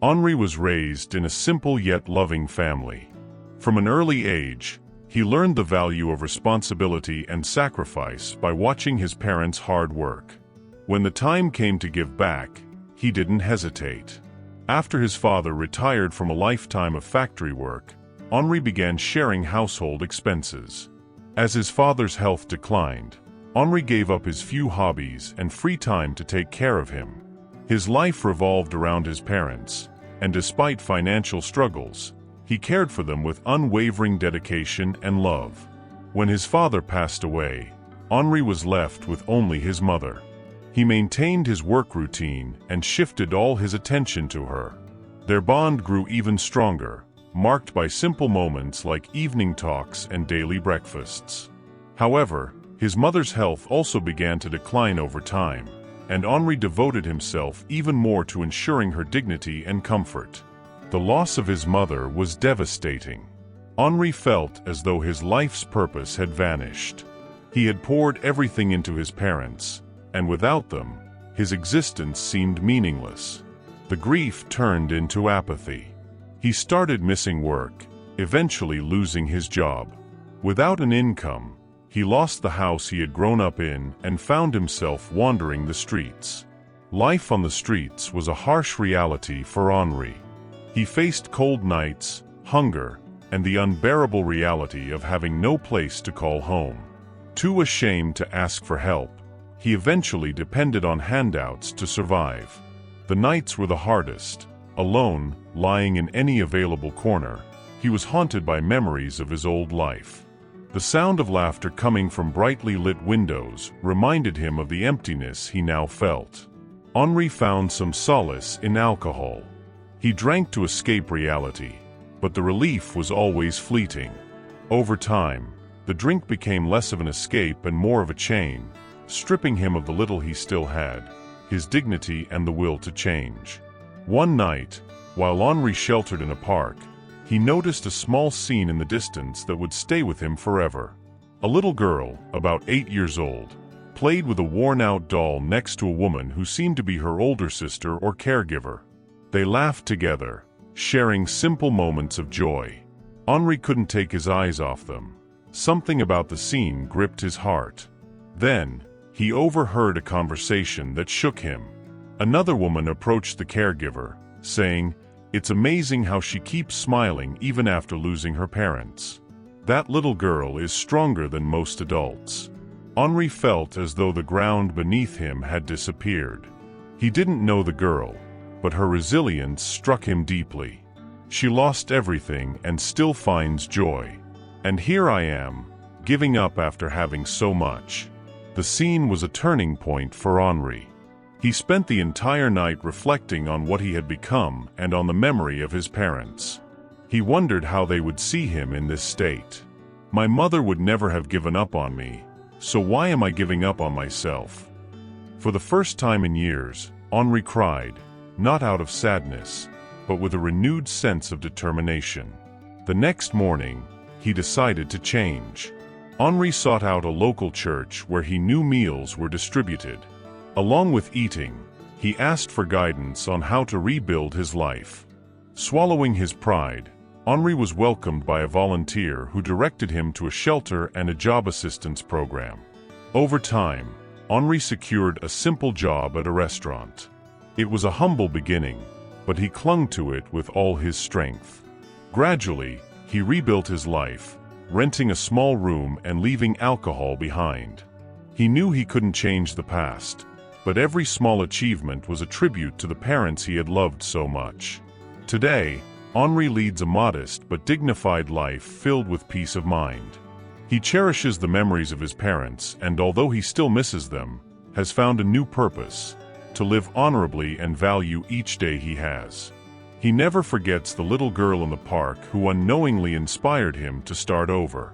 Henri was raised in a simple yet loving family. From an early age, he learned the value of responsibility and sacrifice by watching his parents' hard work. When the time came to give back, he didn't hesitate. After his father retired from a lifetime of factory work, Henri began sharing household expenses. As his father's health declined, Henri gave up his few hobbies and free time to take care of him. His life revolved around his parents, and despite financial struggles, he cared for them with unwavering dedication and love. When his father passed away, Henri was left with only his mother. He maintained his work routine and shifted all his attention to her. Their bond grew even stronger, marked by simple moments like evening talks and daily breakfasts. However, his mother's health also began to decline over time, and Henri devoted himself even more to ensuring her dignity and comfort. The loss of his mother was devastating. Henri felt as though his life's purpose had vanished. He had poured everything into his parents, and without them, his existence seemed meaningless. The grief turned into apathy. He started missing work, eventually losing his job. Without an income, he lost the house he had grown up in and found himself wandering the streets. Life on the streets was a harsh reality for Henri. He faced cold nights, hunger, and the unbearable reality of having no place to call home. Too ashamed to ask for help, he eventually depended on handouts to survive. The nights were the hardest. Alone, lying in any available corner, he was haunted by memories of his old life. The sound of laughter coming from brightly lit windows reminded him of the emptiness he now felt. Henri found some solace in alcohol. He drank to escape reality, but the relief was always fleeting. Over time, the drink became less of an escape and more of a chain, stripping him of the little he still had, his dignity and the will to change. One night, while Henri sheltered in a park, he noticed a small scene in the distance that would stay with him forever. A little girl, about 8 years old, played with a worn-out doll next to a woman who seemed to be her older sister or caregiver. They laughed together, sharing simple moments of joy. Henri couldn't take his eyes off them. Something about the scene gripped his heart. Then, he overheard a conversation that shook him. Another woman approached the caregiver, saying, "It's amazing how she keeps smiling even after losing her parents. That little girl is stronger than most adults." Henri felt as though the ground beneath him had disappeared. He didn't know the girl, but her resilience struck him deeply. She lost everything and still finds joy. And here I am, giving up after having so much. The scene was a turning point for Henri. He spent the entire night reflecting on what he had become and on the memory of his parents. He wondered how they would see him in this state. My mother would never have given up on me, so why am I giving up on myself? For the first time in years, Henri cried, not out of sadness, but with a renewed sense of determination. The next morning, he decided to change. Henri sought out a local church where he knew meals were distributed. Along with eating, he asked for guidance on how to rebuild his life. Swallowing his pride, Henri was welcomed by a volunteer who directed him to a shelter and a job assistance program. Over time, Henri secured a simple job at a restaurant. It was a humble beginning, but he clung to it with all his strength. Gradually, he rebuilt his life, renting a small room and leaving alcohol behind. He knew he couldn't change the past, but every small achievement was a tribute to the parents he had loved so much. Today, Henri leads a modest but dignified life filled with peace of mind. He cherishes the memories of his parents and, although he still misses them, has found a new purpose: to live honorably and value each day he has. He never forgets the little girl in the park who unknowingly inspired him to start over.